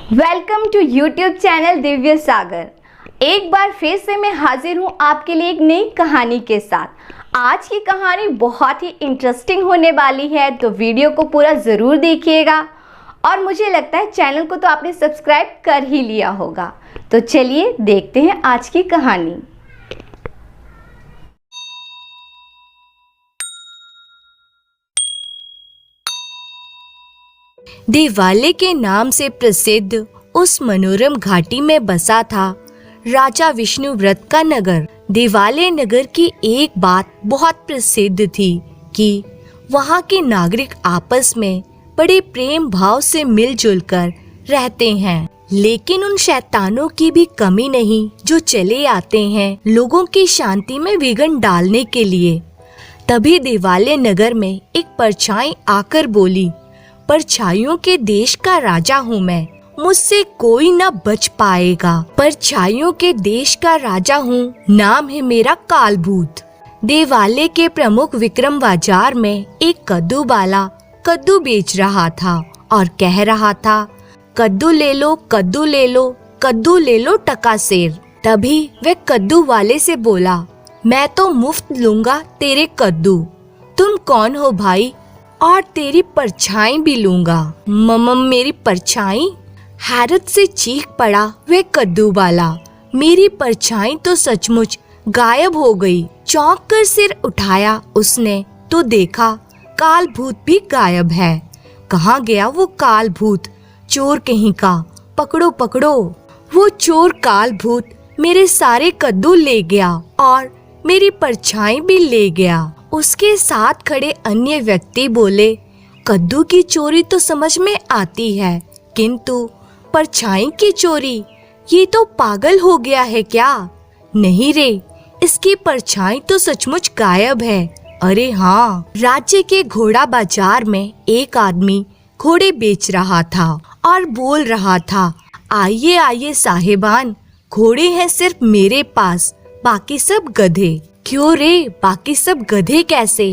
Welcome to YouTube channel Divya सागर। एक बार फिर से मैं हाजिर हूँ आपके लिए एक नई कहानी के साथ। आज की कहानी बहुत ही इंटरेस्टिंग होने वाली है, तो वीडियो को पूरा ज़रूर देखिएगा। और मुझे लगता है चैनल को तो आपने सब्सक्राइब कर ही लिया होगा। तो चलिए देखते हैं आज की कहानी। दिवाले के नाम से प्रसिद्ध उस मनोरम घाटी में बसा था राजा विष्णुव्रत का नगर। दिवाले नगर की एक बात बहुत प्रसिद्ध थी कि वहाँ के नागरिक आपस में बड़े प्रेम भाव से मिलजुल कर रहते हैं। लेकिन उन शैतानों की भी कमी नहीं जो चले आते हैं लोगों की शांति में विघ्न डालने के लिए। तभी दिवाले नगर में एक परछाई आकर बोली, परछाइयों के देश का राजा हूँ मैं, मुझसे कोई न बच पाएगा। परछाइयों के देश का राजा हूँ, नाम है मेरा कालभूत। दिवाले के प्रमुख विक्रम बाजार में एक कद्दू वाला कद्दू बेच रहा था और कह रहा था, कद्दू ले लो, कद्दू ले लो, कद्दू ले लो टका सेर। तभी वह कद्दू वाले से बोला, मैं तो मुफ्त लूंगा तेरे कद्दू। तुम कौन हो भाई? और तेरी परछाई भी लूंगा। मेरी परछाई? हैरत से चीख पड़ा वह कद्दू वाला। मेरी परछाई तो सचमुच गायब हो गई। चौंक कर सिर उठाया उसने तो देखा काल भूत भी गायब है। कहाँ गया वो काल भूत? चोर कहीं का, पकड़ो पकड़ो। वो चोर काल भूत मेरे सारे कद्दू ले गया और मेरी परछाई भी ले गया। उसके साथ खड़े अन्य व्यक्ति बोले, कद्दू की चोरी तो समझ में आती है, किंतु परछाई की चोरी, ये तो पागल हो गया है क्या? नहीं रे, इसकी परछाई तो सचमुच गायब है। अरे हाँ। राज्य के घोड़ा बाजार में एक आदमी घोड़े बेच रहा था और बोल रहा था, आइए आइए साहेबान, घोड़े हैं सिर्फ मेरे पास, बाकी सब गधे। क्यों रे, बाकी सब गधे कैसे?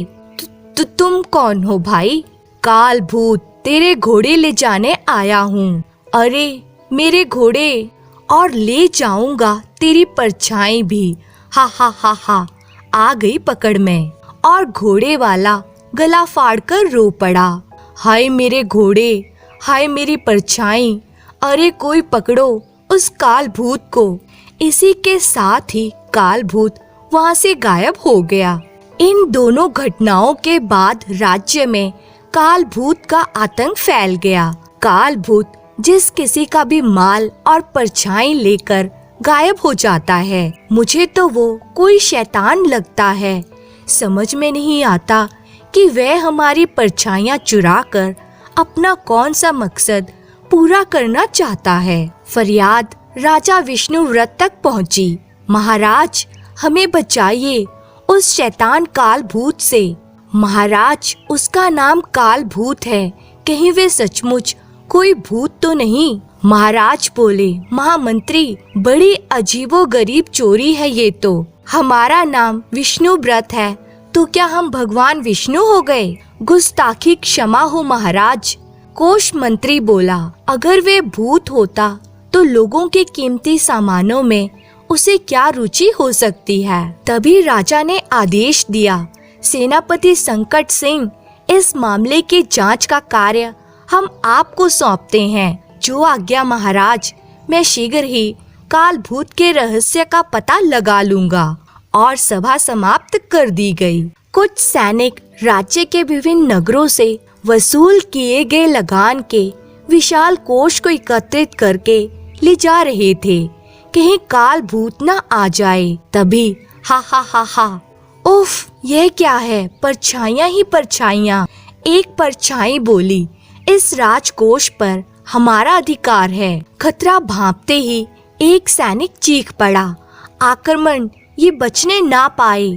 तुम कौन हो भाई? काल भूत, तेरे घोड़े ले जाने आया हूँ। अरे मेरे घोड़े, और ले जाऊंगा तेरी परछाई भी। हा हा हा हा, आ गई पकड़ में। और घोड़े वाला गला फाड़कर रो पड़ा, हाय मेरे घोड़े, हाय मेरी परछाई, अरे कोई पकड़ो उस काल भूत को। इसी के साथ ही काल भूत वहाँ से गायब हो गया। इन दोनों घटनाओं के बाद राज्य में काल भूत का आतंक फैल गया। काल भूत जिस किसी का भी माल और परछाई लेकर गायब हो जाता है, मुझे तो वो कोई शैतान लगता है। समझ में नहीं आता कि वह हमारी परछाइयाँ चुरा कर अपना कौन सा मकसद पूरा करना चाहता है। फरियाद राजा विष्णुव्रत तक पहुँची, महाराज हमें बचाइए उस शैतान काल भूत से। महाराज, उसका नाम काल भूत है, कहीं वे सचमुच कोई भूत तो नहीं? महाराज बोले, महामंत्री, बड़ी अजीबोगरीब चोरी है ये तो। हमारा नाम विष्णुव्रत है, तो क्या हम भगवान विष्णु हो गए? गुस्ताखी क्षमा हो महाराज। कोष मंत्री बोला, अगर वे भूत होता तो लोगों के कीमती सामानों में उसे क्या रुचि हो सकती है? तभी राजा ने आदेश दिया, सेनापति संकट सिंह, इस मामले की जांच का कार्य हम आपको सौंपते हैं। जो आज्ञा महाराज, मैं शीघ्र ही काल भूत के रहस्य का पता लगा लूंगा। और सभा समाप्त कर दी गई। कुछ सैनिक राज्य के विभिन्न नगरों से वसूल किए गए लगान के विशाल कोष को एकत्रित करके ले जा रहे थे, कहीं काल भूत न आ जाए। तभी हा हा हा हा, उफ, यह क्या है? परछाइयाँ ही परछाइयाँ। एक परछाई बोली, इस राजकोष पर हमारा अधिकार है। खतरा भांपते ही एक सैनिक चीख पड़ा, आक्रमण, ये बचने ना पाए।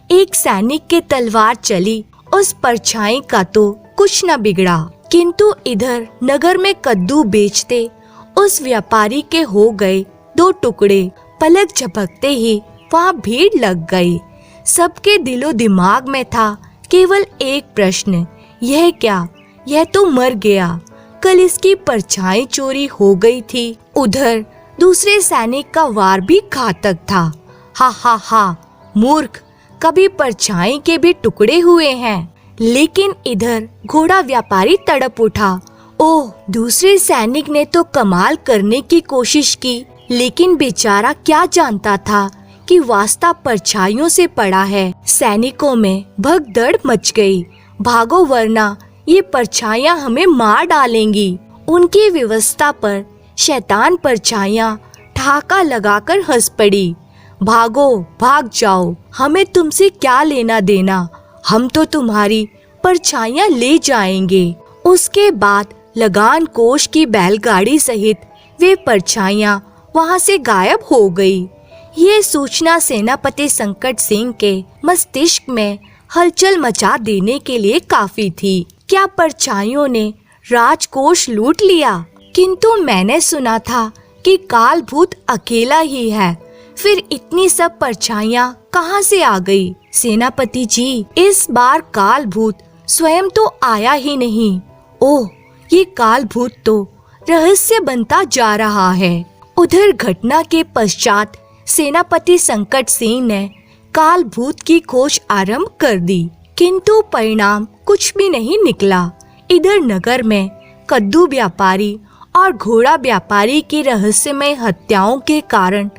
एक सैनिक के तलवार चली, उस परछाई का तो कुछ न बिगड़ा, किंतु इधर नगर में कद्दू बेचते उस व्यापारी के हो गए दो टुकड़े। पलक झपकते ही वहाँ भीड़ लग गई। सबके दिलो दिमाग में था केवल एक प्रश्न, यह क्या? यह तो मर गया। कल इसकी परछाई चोरी हो गई थी। उधर दूसरे सैनिक का वार भी घातक था। हा हा हा, मूर्ख, कभी परछाई के भी टुकड़े हुए हैं। लेकिन इधर घोड़ा व्यापारी तड़प उठा। ओह, दूसरे सैनिक ने तो कमाल करने की कोशिश की, लेकिन बेचारा क्या जानता था कि वास्ता परछाइयों से पड़ा है। सैनिकों में भगदड़ मच गई। भागो वरना ये परछाइयां हमें मार डालेंगी। उनकी व्यवस्था पर शैतान परछाइयां ठहाका लगाकर हंस पड़ी। भागो, भाग जाओ, हमें तुमसे क्या लेना देना, हम तो तुम्हारी परछाइयां ले जाएंगे। उसके बाद लगान कोष की बैलगाड़ी सहित वे परछाइयां वहां से गायब हो गई। ये सूचना सेनापति संकट सिंह के मस्तिष्क में हलचल मचा देने के लिए काफी थी। क्या परछाइयों ने राजकोष लूट लिया? किंतु मैंने सुना था कि काल भूत अकेला ही है, फिर इतनी सब परछाइयां कहाँ से आ गई? सेनापति जी, इस बार काल भूत स्वयं तो आया ही नहीं। ओह, ये काल भूत तो रहस्य बनता जा रहा है। उधर घटना के पश्चात सेनापति संकट सिंह ने काल भूत की खोज आरंभ कर दी, किंतु परिणाम कुछ भी नहीं निकला। इधर नगर में कद्दू व्यापारी और घोड़ा व्यापारी की रहस्यमय हत्याओं के कारण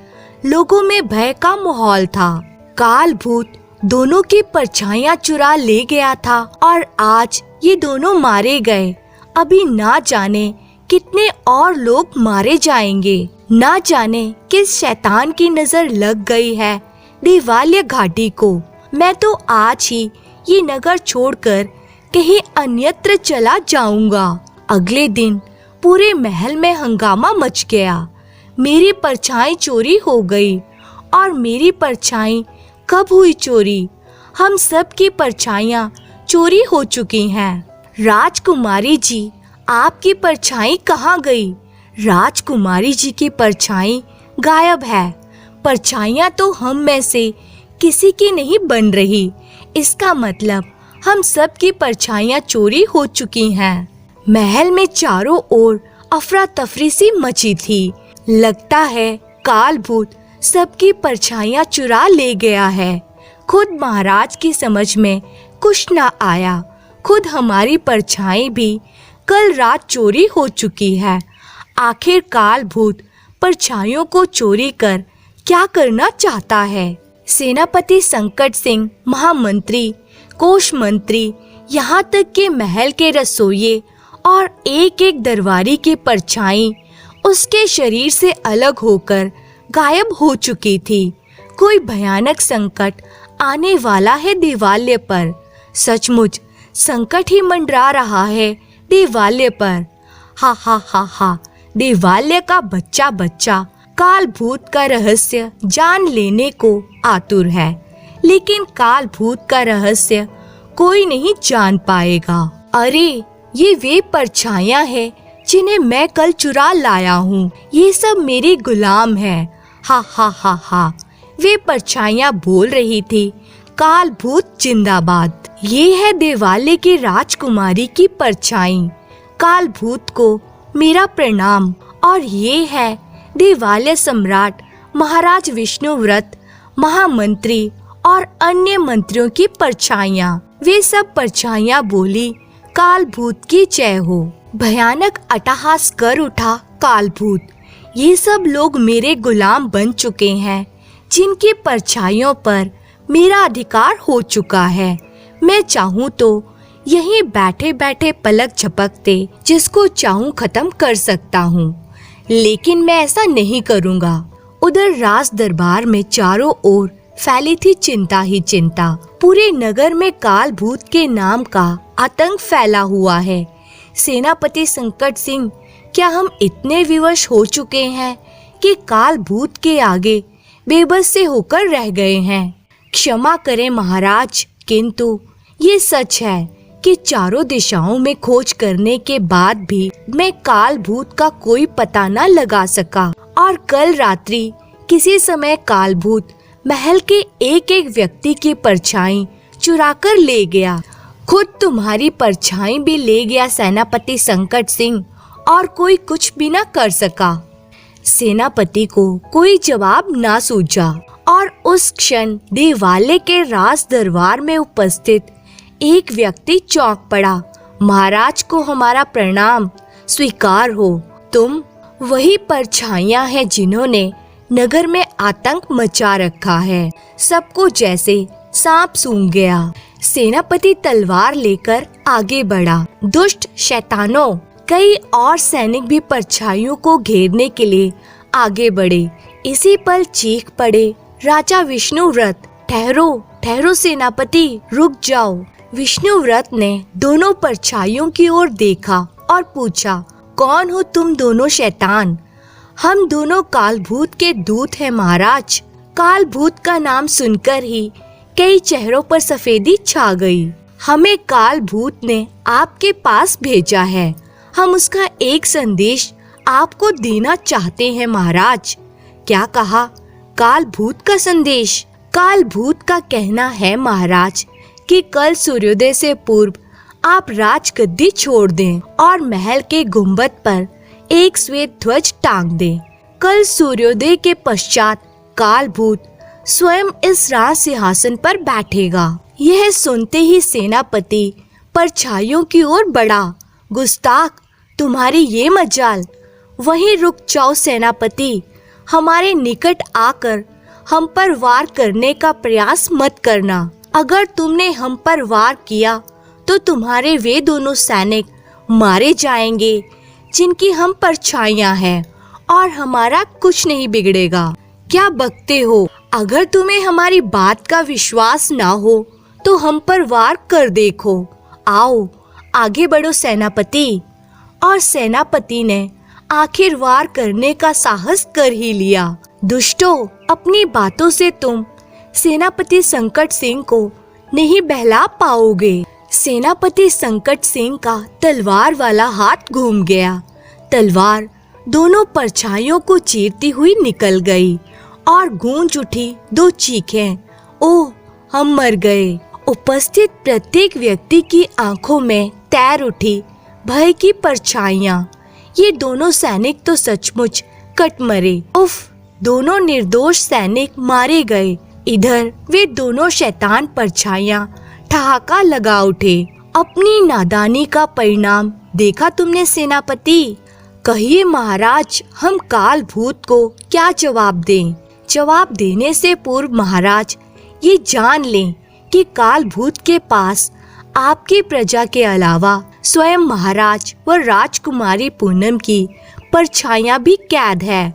लोगों में भय का माहौल था। काल भूत दोनों की परछाइयां चुरा ले गया था और आज ये दोनों मारे गए। अभी ना जाने कितने और लोग मारे जाएंगे। ना जाने किस शैतान की नजर लग गई है दिवाल्य घाटी को। मैं तो आज ही ये नगर छोड़कर कहीं अन्यत्र चला जाऊंगा। अगले दिन पूरे महल में हंगामा मच गया। मेरी परछाई चोरी हो गई। और मेरी परछाई कब हुई चोरी? हम सब की परछाइयां चोरी हो चुकी हैं। राजकुमारी जी, आपकी परछाई कहाँ गई? राजकुमारी जी की परछाई गायब है। परछाइयां तो हम में से किसी की नहीं बन रही। इसका मतलब हम सब की परछाइयां चोरी हो चुकी हैं। महल में चारों ओर अफरा तफरी सी मची थी। लगता है काल भूत सबकी परछाइयां चुरा ले गया है। खुद महाराज की समझ में कुछ ना आया। खुद हमारी परछाई भी कल रात चोरी हो चुकी है। आखिर काल भूत परछाइयों को चोरी कर क्या करना चाहता है? सेनापति संकट सिंह, महामंत्री, कोष मंत्री, यहाँ तक के महल के रसोइये और एक एक दरबारी की परछाई उसके शरीर से अलग होकर गायब हो चुकी थी। कोई भयानक संकट आने वाला है दिवाल्य पर। सचमुच संकट ही मंडरा रहा है दिवाल्य पर। हा हा हा हा, दिवाल्य का बच्चा बच्चा काल भूत का रहस्य जान लेने को आतुर है, लेकिन काल भूत का रहस्य कोई नहीं जान पाएगा। अरे, ये वे परछाइयां हैं जिन्हें मैं कल चुरा लाया हूँ। ये सब मेरे गुलाम हैं। हा हा हा हा, वे परछाइयां बोल रही थी, काल भूत जिंदाबाद। ये है दिवाल्य की राजकुमारी की परछाई। काल भूत को मेरा प्रणाम। और ये है दिवाल्य सम्राट महाराज विष्णुव्रत, महामंत्री और अन्य मंत्रियों की परछाइयां। वे सब परछाइयां बोली, काल भूत की जय हो। भयानक अट्टहास कर उठा काल भूत। ये सब लोग मेरे गुलाम बन चुके हैं, जिनकी परछाइयों पर मेरा अधिकार हो चुका है। मैं चाहूँ तो यहीं बैठे बैठे पलक झपकते जिसको चाहूँ खत्म कर सकता हूँ, लेकिन मैं ऐसा नहीं करूँगा। उधर राज दरबार में चारों ओर फैली थी चिंता ही चिंता। पूरे नगर में काल भूत के नाम का आतंक फैला हुआ है। सेनापति संकट सिंह, क्या हम इतने विवश हो चुके हैं कि काल भूत के आगे बेबस से होकर रह गए हैं? क्षमा करें महाराज, किंतु ये सच है कि चारों दिशाओं में खोज करने के बाद भी मैं काल भूत का कोई पता न लगा सका। और कल रात्रि किसी समय काल भूत महल के एक एक व्यक्ति की परछाई चुरा कर ले गया। खुद तुम्हारी परछाई भी ले गया सेनापति संकट सिंह। और कोई कुछ भी न कर सका। सेनापति को कोई जवाब ना सूझा और उस क्षण देवालय के राज दरबार में उपस्थित एक व्यक्ति चौंक पड़ा। महाराज को हमारा प्रणाम, स्वीकार हो। तुम वही परछाइयां हैं जिन्होंने नगर में आतंक मचा रखा है। सबको जैसे सांप सूंघ गया। सेनापति तलवार लेकर आगे बढ़ा। दुष्ट शैतानों! कई और सैनिक भी परछाइयों को घेरने के लिए आगे बढ़े। इसी पल चीख पड़े, राजा विष्णुव्रत! ठहरो, ठहरो सेनापति, रुक जाओ। विष्णुव्रत ने दोनों परछाइयों की ओर देखा और पूछा, कौन हो तुम दोनों शैतान? हम दोनों कालभूत के दूत हैं महाराज। कालभूत का नाम सुनकर ही कई चेहरों पर सफेदी छा गई। हमें कालभूत ने आपके पास भेजा है। हम उसका एक संदेश आपको देना चाहते हैं महाराज। क्या कहा? कालभूत का संदेश? कालभूत का कहना है महाराज कि कल सूर्योदय से पूर्व आप राजगद्दी छोड़ दें और महल के गुंबद पर एक श्वेत ध्वज टांग दें। कल सूर्योदय के पश्चात कालभूत स्वयं इस राज सिंहासन पर बैठेगा। यह सुनते ही सेनापति परछाइयों की ओर बढ़ा। गुस्ताख! तुम्हारी ये मजाल! वहीं रुक जाओ सेनापति। हमारे निकट आकर हम पर वार करने का प्रयास मत करना। अगर तुमने हम पर वार किया तो तुम्हारे वे दोनों सैनिक मारे जाएंगे जिनकी हम परछाइयां हैं, और हमारा कुछ नहीं बिगड़ेगा। क्या बकते हो? अगर तुम्हें हमारी बात का विश्वास ना हो तो हम पर वार कर देखो। आओ, आगे बढ़ो सेनापति। और सेनापति ने आखिर वार करने का साहस कर ही लिया। दुष्टों! अपनी बातों से तुम सेनापति संकट सिंह को नहीं बहला पाओगे। सेनापति संकट सिंह का तलवार वाला हाथ घूम गया। तलवार दोनों परछाइयों को चीरती हुई निकल गई और गूंज उठी दो चीखें, ओह हम मर गए। उपस्थित प्रत्येक व्यक्ति की आंखों में तैर उठी भय की परछाइयां। ये दोनों सैनिक तो सचमुच कट मरे। उफ! दोनों निर्दोष सैनिक मारे गए। इधर वे दोनों शैतान परछाइयां ठहाका लगा उठे। अपनी नादानी का परिणाम देखा तुमने सेनापति? कहिए महाराज, हम कालभूत को क्या जवाब दें? जवाब देने से पूर्व महाराज ये जान लें कि कालभूत के पास आपकी प्रजा के अलावा स्वयं महाराज व राजकुमारी पूनम की परछाइयां भी कैद है।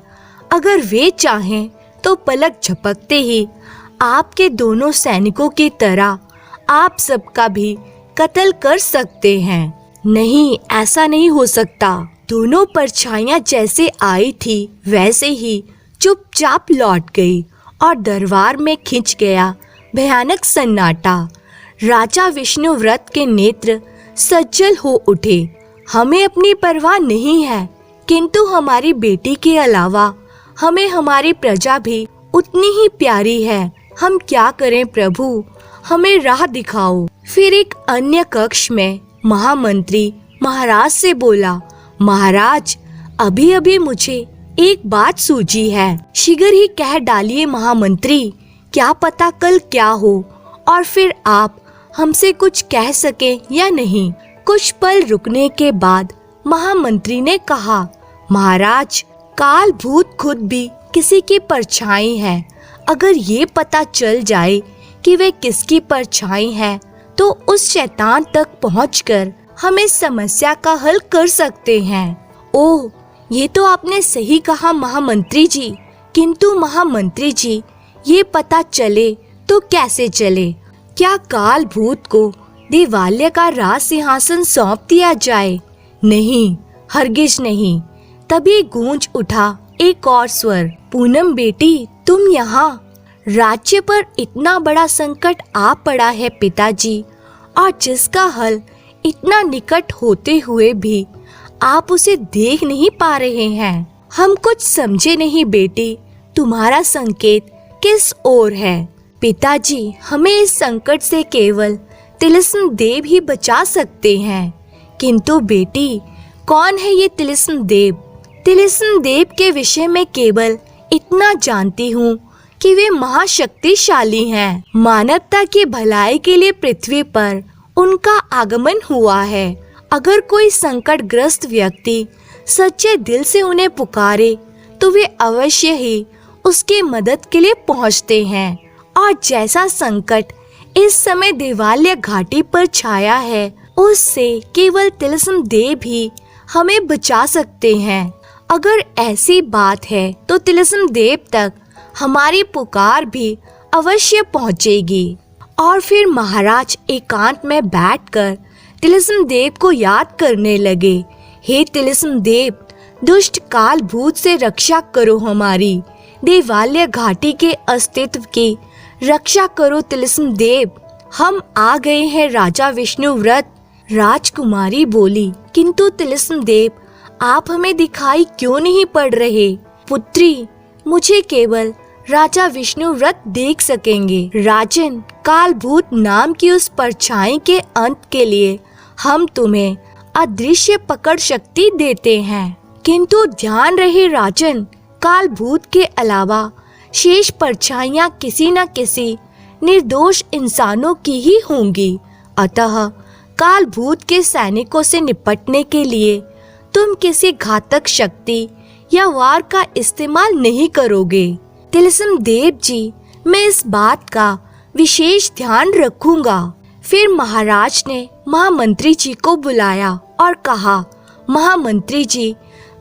अगर वे चाहें तो पलक झपकते ही आपके दोनों सैनिकों की तरह आप सबका भी कत्ल कर सकते हैं। नहीं, ऐसा नहीं हो सकता। दोनों परछाइयां जैसे आई थी वैसे ही चुपचाप लौट गई और दरबार में खिंच गया भयानक सन्नाटा। राजा विष्णुव्रत के नेत्र सज्जल हो उठे। हमें अपनी परवाह नहीं है, किंतु हमारी बेटी के अलावा हमें हमारी प्रजा भी उतनी ही प्यारी है। हम क्या करें प्रभु, हमें राह दिखाओ। फिर एक अन्य कक्ष में महामंत्री महाराज से बोला, महाराज अभी अभी मुझे एक बात सूझी है। शीघ्र ही कह डालिए महामंत्री, क्या पता कल क्या हो और फिर आप हमसे कुछ कह सके या नहीं। कुछ पल रुकने के बाद महामंत्री ने कहा, महाराज कालभूत खुद भी किसी की परछाई है। अगर ये पता चल जाए कि वे किसकी परछाई है तो उस शैतान तक पहुंचकर हम इस समस्या का हल कर सकते हैं। ओह, ये तो आपने सही कहा महामंत्री जी, किंतु महामंत्री जी ये पता चले तो कैसे चले? क्या कालभूत को देवालय का राज सिंहासन सौंप दिया जाए? नहीं, हरगिज नहीं। तभी गूंज उठा एक और स्वर, पूनम बेटी तुम यहाँ? राज्य पर इतना बड़ा संकट आ पड़ा है पिताजी, और जिसका हल इतना निकट होते हुए भी आप उसे देख नहीं पा रहे हैं। हम कुछ समझे नहीं बेटी, तुम्हारा संकेत किस ओर है? पिताजी, हमें इस संकट से केवल तिलस्म देव ही बचा सकते हैं। किंतु बेटी, कौन है ये तिलिस्म देव? तिलिस्म देव के विषय में केवल इतना जानती हूँ कि वे महाशक्तिशाली हैं। मानवता की भलाई के लिए पृथ्वी पर उनका आगमन हुआ है। अगर कोई संकटग्रस्त व्यक्ति सच्चे दिल से उन्हें पुकारे तो वे अवश्य ही उसकी मदद के लिए पहुंचते हैं। और जैसा संकट इस समय देवालय घाटी पर छाया है, उससे केवल तिलिस्म देव ही हमें बचा सकते हैं। अगर ऐसी बात है तो तिलिस्म देव तक हमारी पुकार भी अवश्य पहुंचेगी। और फिर महाराज एकांत में बैठकर तिलिस्म देव को याद करने लगे। हे तिलिस्म देव, दुष्ट काल भूत से रक्षा करो हमारी। देवालय घाटी के अस्तित्व की रक्षा करो तिलिस्म देव। हम आ गए हैं राजा विष्णुव्रत। राजकुमारी बोली, किंतु तिलिस्म देव, आप हमें दिखाई क्यों नहीं पड़ रहे? पुत्री, मुझे केवल राजा विष्णुव्रत देख सकेंगे। राजन, काल भूत नाम की उस परछाई के अंत के लिए हम तुम्हें अदृश्य पकड़ शक्ति देते हैं। किंतु ध्यान रहे राजन, काल भूत के अलावा शेष परछाइयाँ किसी न किसी निर्दोष इंसानों की ही होंगी। अतः काल भूत के सैनिकों से निपटने के लिए तुम किसी घातक शक्ति या वार का इस्तेमाल नहीं करोगे। तिलिस्म देव जी, मैं इस बात का विशेष ध्यान रखूंगा। फिर महाराज ने महामंत्री जी को बुलाया और कहा, महामंत्री जी,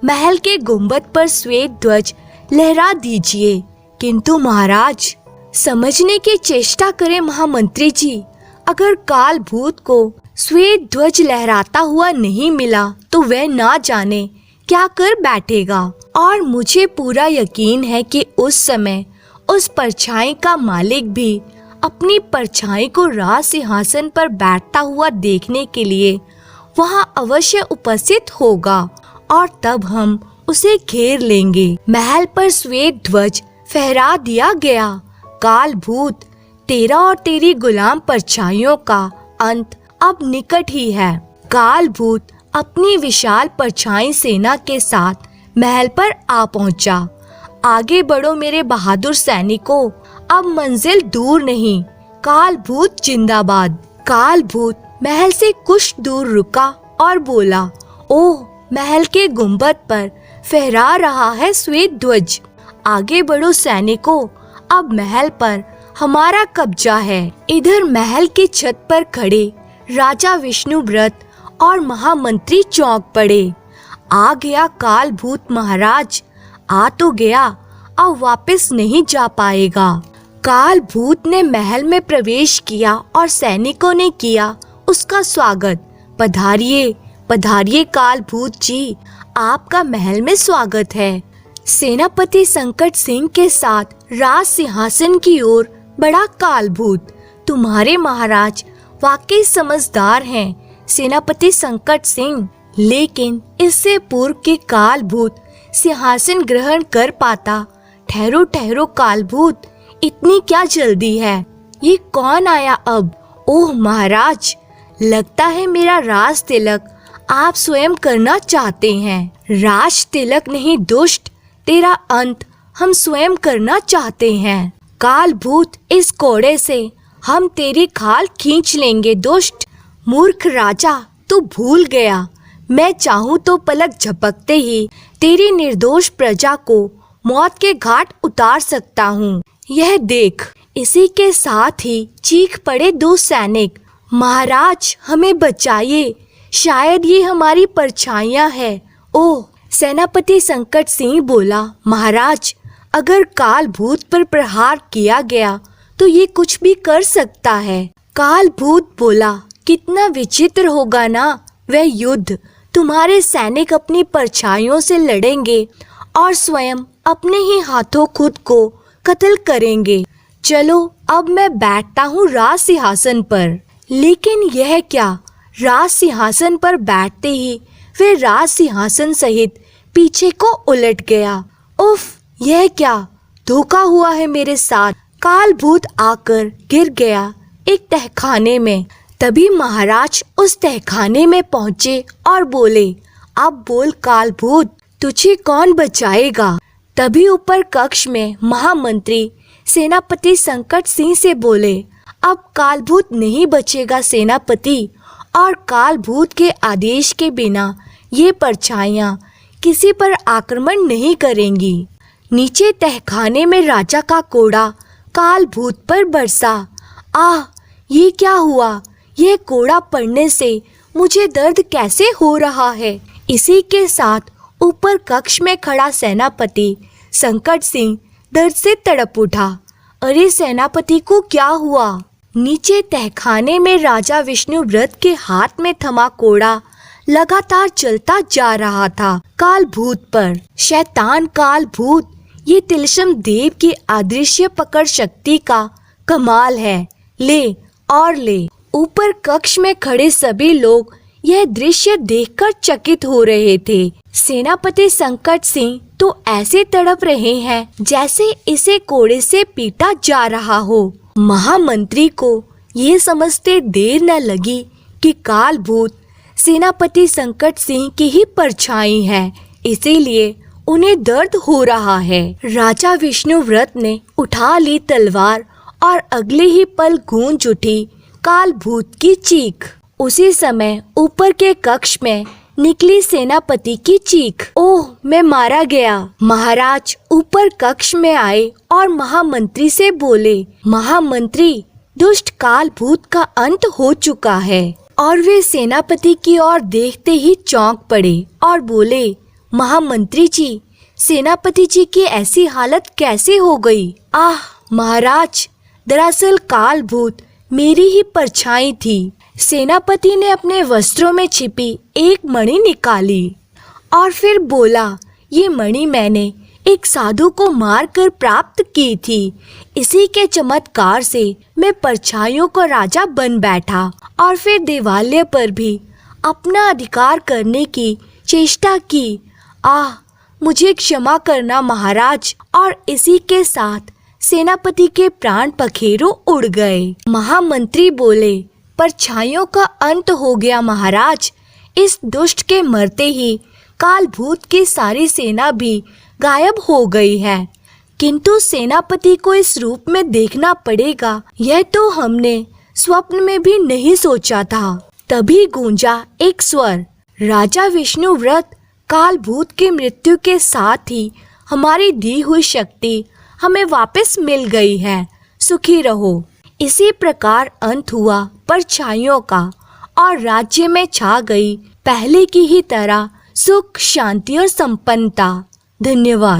महल के गुंबद पर श्वेत ध्वज लहरा दीजिए। किंतु महाराज, समझने की चेष्टा करें महामंत्री जी, अगर काल भूत को श्वेत ध्वज लहराता हुआ नहीं मिला तो वह ना जाने क्या कर बैठेगा। और मुझे पूरा यकीन है कि उस समय उस परछाई का मालिक भी अपनी परछाई को राज सिंहासन पर बैठता हुआ देखने के लिए वहां अवश्य उपस्थित होगा और तब हम उसे घेर लेंगे। महल पर श्वेत ध्वज फहरा दिया गया। काल भूत, तेरा और तेरी गुलाम परछाइयों का अंत अब निकट ही है। काल भूत अपनी विशाल परछाई सेना के साथ महल पर आ पहुंचा। आगे बढ़ो मेरे बहादुर सैनिकों, अब मंजिल दूर नहीं। काल भूत जिंदाबाद। काल भूत महल से कुछ दूर रुका और बोला, ओह, महल के गुंबद पर फहरा रहा है श्वेत ध्वज। आगे बढ़ो सैनिकों, अब महल पर हमारा कब्जा है। इधर महल की छत पर खड़े राजा विष्णुव्रत और महामंत्री चौंक पड़े। आ गया काल भूत महाराज, आ तो गया, अब वापस नहीं जा पाएगा। काल भूत ने महल में प्रवेश किया और सैनिकों ने किया उसका स्वागत। पधारिए, पधारिए काल भूत जी, आपका महल में स्वागत है। सेनापति संकट सिंह के साथ राज सिंहासन की ओर बढ़ा काल भूत। तुम्हारे महाराज वाकई समझदार हैं सेनापति संकट सिंह, लेकिन इससे पूर्व के काल भूत सिंहासन ग्रहण कर पाता। ठहरो ठहरो काल भूत, इतनी क्या जल्दी है? ये कौन आया अब? ओह महाराज, लगता है मेरा राज तिलक आप स्वयं करना चाहते हैं। राज तिलक नहीं दुष्ट, तेरा अंत हम स्वयं करना चाहते हैं। काल भूत, इस कोड़े से हम तेरी खाल खींच लेंगे दुष्ट। मूर्ख राजा, तू भूल गया, मैं चाहूँ तो पलक झपकते ही तेरी निर्दोष प्रजा को मौत के घाट उतार सकता हूँ। यह देख। इसी के साथ ही चीख पड़े दो सैनिक, महाराज हमें बचाइए, शायद ये हमारी परछाइयाँ है। ओह, सेनापति संकट सिंह बोला, महाराज अगर काल भूत पर प्रहार किया गया तो ये कुछ भी कर सकता है। काल भूत बोला, कितना विचित्र होगा ना वह युद्ध। तुम्हारे सैनिक अपनी परछाइयों से लड़ेंगे और स्वयं अपने ही हाथों खुद को कत्ल करेंगे। चलो अब मैं बैठता हूँ राज सिंहासन पर। लेकिन यह क्या, राज सिंहासन पर बैठते ही वह राज सिंहासन सहित पीछे को उलट गया। उफ, यह क्या, धोखा हुआ है मेरे साथ। काल भूत आकर गिर गया एक तहखाने में। तभी महाराज उस तहखाने में पहुँचे और बोले, अब बोल काल भूत, तुझे कौन बचाएगा? तभी ऊपर कक्ष में महामंत्री सेनापति संकट सिंह से बोले, अब काल भूत नहीं बचेगा सेनापति, और काल भूत के आदेश के बिना ये परछाइयाँ किसी पर आक्रमण नहीं करेंगी। नीचे तहखाने में राजा का कोड़ा काल भूत पर बरसा। आह, ये क्या हुआ? यह कोड़ा पड़ने से मुझे दर्द कैसे हो रहा है? इसी के साथ ऊपर कक्ष में खड़ा सेनापति संकट सिंह दर्द से तड़प उठा। अरे सेनापति को क्या हुआ? नीचे तहखाने में राजा विष्णुव्रत के हाथ में थमा कोड़ा लगातार चलता जा रहा था काल भूत पर। शैतान काल भूत, ये तिलस्म देव की अदृश्य पकड़ शक्ति का कमाल है। ले और ले। ऊपर कक्ष में खड़े सभी लोग यह दृश्य देखकर चकित हो रहे थे। सेनापति संकट सिंह तो ऐसे तड़प रहे हैं जैसे इसे कोड़े से पीटा जा रहा हो। महामंत्री को ये समझते देर न लगी कि काल भूत सेनापति संकट सिंह की ही परछाई है, इसीलिए उन्हें दर्द हो रहा है। राजा विष्णुव्रत ने उठा ली तलवार और अगले ही पल गूंज उठी काल भूत की चीख। उसी समय ऊपर के कक्ष में निकली सेनापति की चीख, ओह मैं मारा गया। महाराज ऊपर कक्ष में आए और महामंत्री से बोले, महामंत्री, दुष्ट काल भूत का अंत हो चुका है। और वे सेनापति की ओर देखते ही चौंक पड़े और बोले, महामंत्री जी, सेनापति जी की ऐसी हालत कैसे हो गई? आह महाराज, दरअसल काल भूत मेरी ही परछाई थी। सेनापति ने अपने वस्त्रों में छिपी एक मणि निकाली और फिर बोला, ये मणि मैंने एक साधु को मारकर प्राप्त की थी। इसी के चमत्कार से मैं परछाइयों का राजा बन बैठा और फिर देवालय पर भी अपना अधिकार करने की चेष्टा की। आह, मुझे क्षमा करना महाराज। और इसी के साथ सेनापति के प्राण पखेरु उड़ गए। महामंत्री बोले, परछाइयों का अंत हो गया महाराज। इस दुष्ट के मरते ही काल भूत की सारी सेना भी गायब हो गई है, किंतु सेनापति को इस रूप में देखना पड़ेगा, यह तो हमने स्वप्न में भी नहीं सोचा था। तभी गूंजा एक स्वर, राजा विष्णुव्रत, काल भूत की मृत्यु के साथ ही हमारी दी हुई शक्ति हमें वापस मिल गई है, सुखी रहो। इसी प्रकार अंत हुआ परछाइयों का और राज्य में छा गई पहले की ही तरह सुख, शांति और संपन्नता। धन्यवाद।